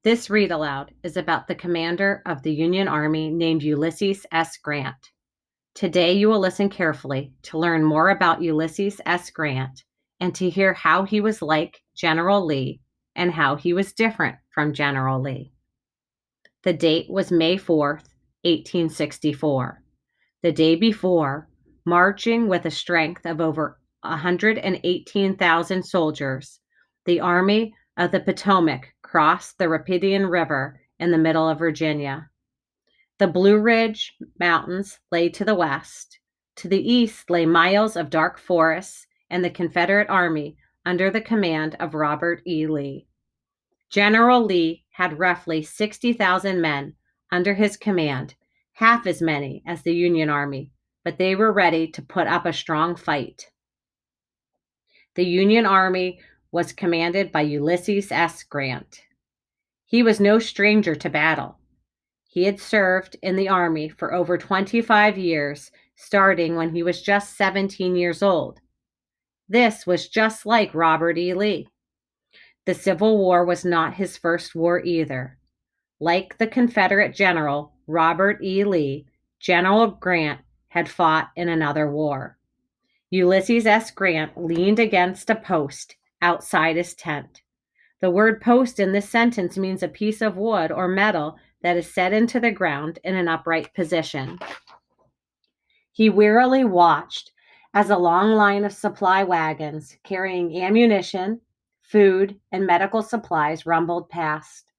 This read aloud is about the commander of the Union Army named Ulysses S. Grant. Today you will listen carefully to learn more about Ulysses S. Grant and to hear how he was like General Lee and how he was different from General Lee. The date was May 4th, 1864. The day before, marching with a strength of over 118,000 soldiers, the Army of the Potomac crossed the Rapidan River in the middle of Virginia. The Blue Ridge Mountains lay to the west. To the east lay miles of dark forests and the Confederate Army under the command of Robert E. Lee. General Lee had roughly 60,000 men under his command, half as many as the Union Army, but they were ready to put up a strong fight. The Union Army was commanded by Ulysses S. Grant. He was no stranger to battle. He had served in the Army for over 25 years, starting when he was just 17 years old. This was just like Robert E. Lee. The Civil War was not his first war either. Like the Confederate general Robert E. Lee, General Grant had fought in another war. Ulysses S. Grant leaned against a post outside his tent. The word post in this sentence means a piece of wood or metal that is set into the ground in an upright position. He wearily watched as a long line of supply wagons carrying ammunition, food, and medical supplies rumbled past.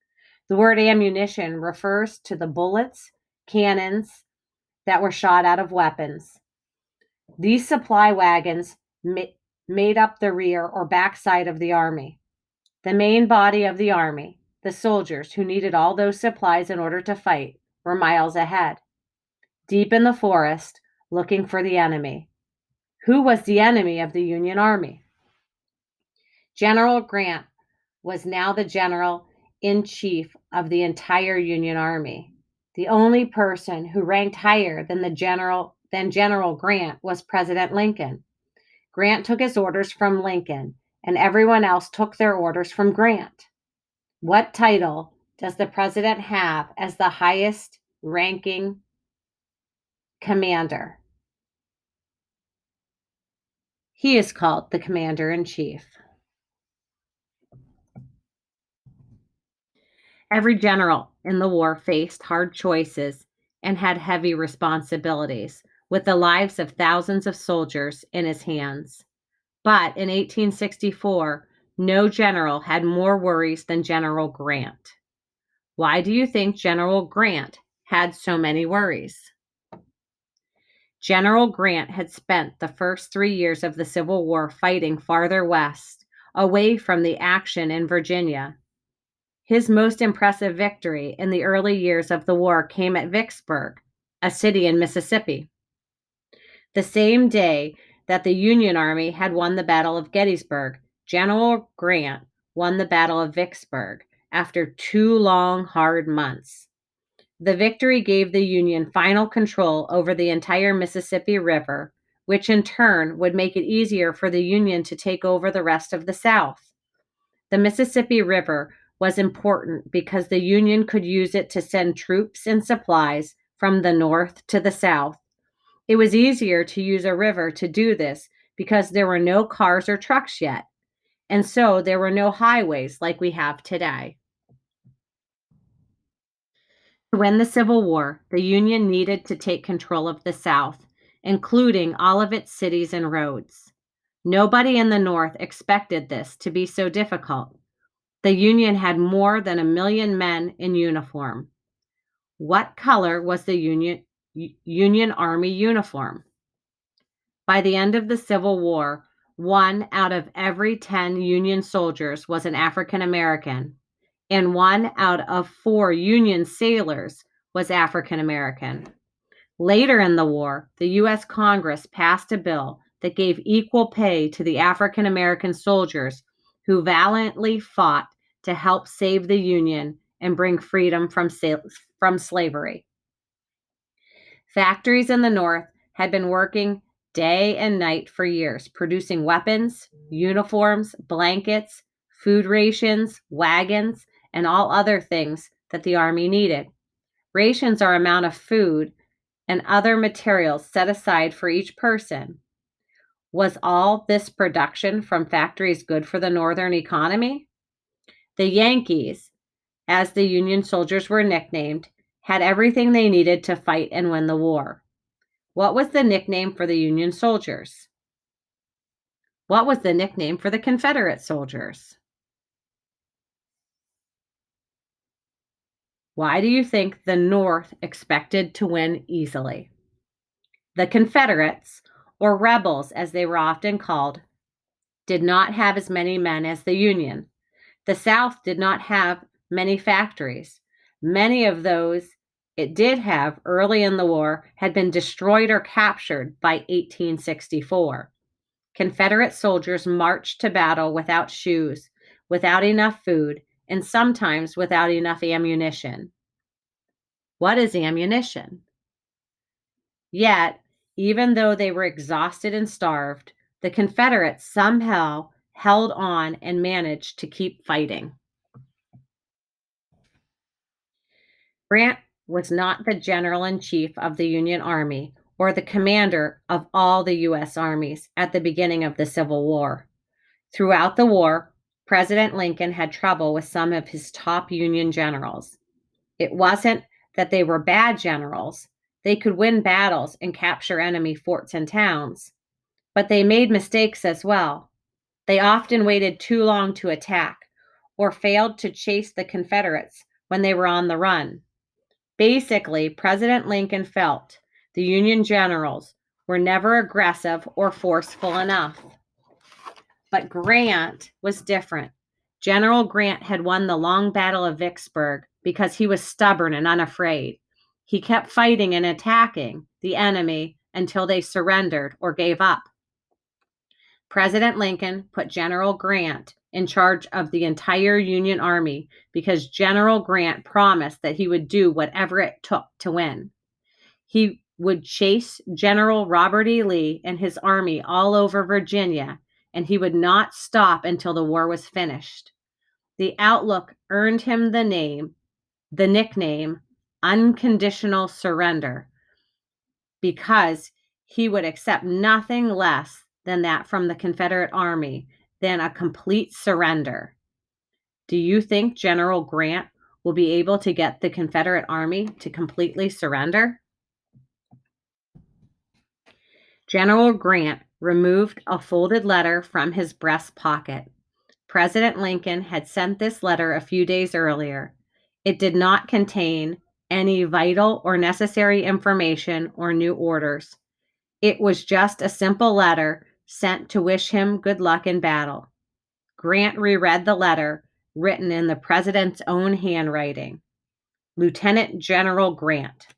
The word ammunition refers to the bullets, cannons that were shot out of weapons. These supply wagons made up the rear or backside of the army. The main body of the army, the soldiers who needed all those supplies in order to fight, were miles ahead, deep in the forest, looking for the enemy. Who was the enemy of the Union Army? General Grant was now the general in chief of the entire Union Army. The only person who ranked higher than General Grant was President Lincoln. Grant took his orders from Lincoln, and everyone else took their orders from Grant. What title does the president have as the highest ranking commander? He is called the Commander-in-Chief. Every general in the war faced hard choices and had heavy responsibilities, with the lives of thousands of soldiers in his hands. But in 1864, no general had more worries than General Grant. Why do you think General Grant had so many worries? General Grant had spent the first 3 years of the Civil War fighting farther west, away from the action in Virginia. His most impressive victory in the early years of the war came at Vicksburg, a city in Mississippi. The same day that the Union Army had won the Battle of Gettysburg, General Grant won the Battle of Vicksburg after 2 long, hard months. The victory gave the Union final control over the entire Mississippi River, which in turn would make it easier for the Union to take over the rest of the South. The Mississippi River was important because the Union could use it to send troops and supplies from the North to the South. It was easier to use a river to do this because there were no cars or trucks yet, and so there were no highways like we have today. To win the Civil War, the Union needed to take control of the South, including all of its cities and roads. Nobody in the North expected this to be so difficult. The Union had more than 1 million men in uniform. What color was the Union Army uniform? By the end of the Civil War, 1 out of every 10 Union soldiers was an African American, and 1 out of 4 Union sailors was African American. Later in the war, the U.S. Congress passed a bill that gave equal pay to the African American soldiers who valiantly fought to help save the Union and bring freedom from slavery. Factories in the North had been working day and night for years, producing weapons, uniforms, blankets, food rations, wagons, and all other things that the Army needed. Rations are amount of food and other materials set aside for each person. Was all this production from factories good for the Northern economy? The Yankees, as the Union soldiers were nicknamed, had everything they needed to fight and win the war. What was the nickname for the Union soldiers? What was the nickname for the Confederate soldiers? Why do you think the North expected to win easily? The Confederates, or rebels as they were often called, did not have as many men as the Union. The South did not have many factories. Many of those it did have early in the war had been destroyed or captured by 1864. Confederate soldiers marched to battle without shoes, without enough food, and sometimes without enough ammunition. What is ammunition? Yet, even though they were exhausted and starved, the Confederates somehow held on and managed to keep fighting. Grant was not the general in chief of the Union Army or the commander of all the U.S. armies at the beginning of the Civil War. Throughout the war, President Lincoln had trouble with some of his top Union generals. It wasn't that they were bad generals. They could win battles and capture enemy forts and towns, but they made mistakes as well. They often waited too long to attack or failed to chase the Confederates when they were on the run. Basically, President Lincoln felt the Union generals were never aggressive or forceful enough. But Grant was different. General Grant had won the long battle of Vicksburg because he was stubborn and unafraid. He kept fighting and attacking the enemy until they surrendered or gave up. President Lincoln put General Grant in charge of the entire Union Army because General Grant promised that he would do whatever it took to win. He would chase General Robert E. Lee and his army all over Virginia, and he would not stop until the war was finished. The outlook earned him the nickname, Unconditional Surrender, because he would accept nothing less than that from the Confederate Army than a complete surrender. Do you think General Grant will be able to get the Confederate Army to completely surrender? General Grant removed a folded letter from his breast pocket. President Lincoln had sent this letter a few days earlier. It did not contain any vital or necessary information or new orders. It was just a simple letter sent to wish him good luck in battle. Grant reread the letter, written in the president's own handwriting. Lieutenant General Grant,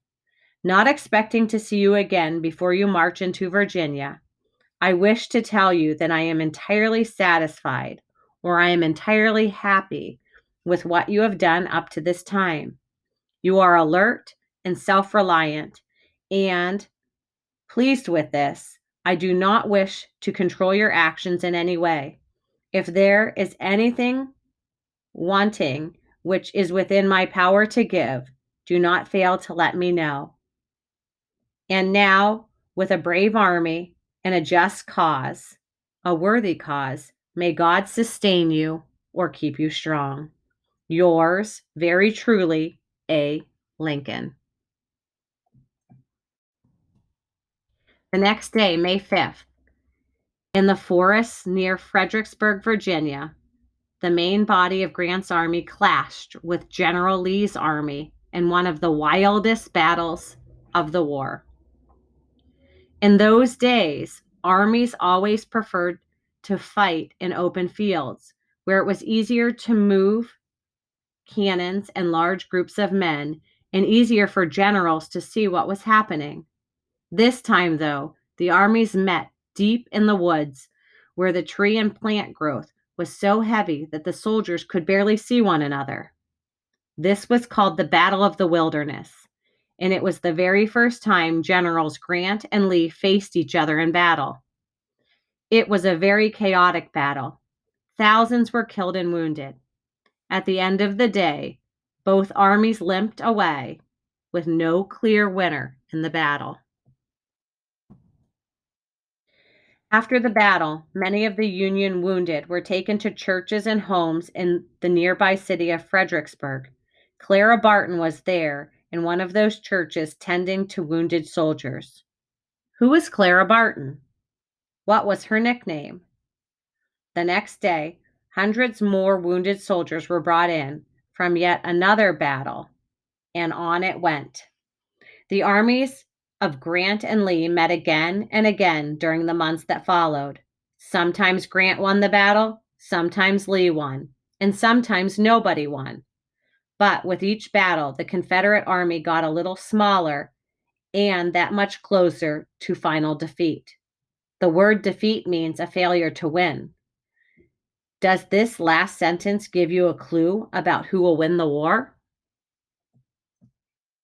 not expecting to see you again before you march into Virginia, I wish to tell you that I am entirely satisfied, or I am entirely happy with what you have done up to this time. You are alert and self-reliant, and pleased with this, I do not wish to control your actions in any way. If there is anything wanting which is within my power to give, do not fail to let me know. And now, with a brave army and a just cause, a worthy cause, may God sustain you or keep you strong. Yours very truly, A. Lincoln. The next day, May 5th, in the forests near Fredericksburg, Virginia, the main body of Grant's army clashed with General Lee's army in one of the wildest battles of the war. In those days, armies always preferred to fight in open fields where it was easier to move cannons and large groups of men and easier for generals to see what was happening. This time, though, the armies met deep in the woods where the tree and plant growth was so heavy that the soldiers could barely see one another. This was called the Battle of the Wilderness, and it was the very first time Generals Grant and Lee faced each other in battle. It was a very chaotic battle. Thousands were killed and wounded. At the end of the day, both armies limped away with no clear winner in the battle. After the battle, many of the Union wounded were taken to churches and homes in the nearby city of Fredericksburg. Clara Barton was there in one of those churches tending to wounded soldiers. Who was Clara Barton? What was her nickname? The next day, hundreds more wounded soldiers were brought in from yet another battle, and on it went. The armies of Grant and Lee met again and again during the months that followed. Sometimes Grant won the battle, sometimes Lee won, and sometimes nobody won. But with each battle, the Confederate army got a little smaller and that much closer to final defeat. The word defeat means a failure to win. Does this last sentence give you a clue about who will win the war?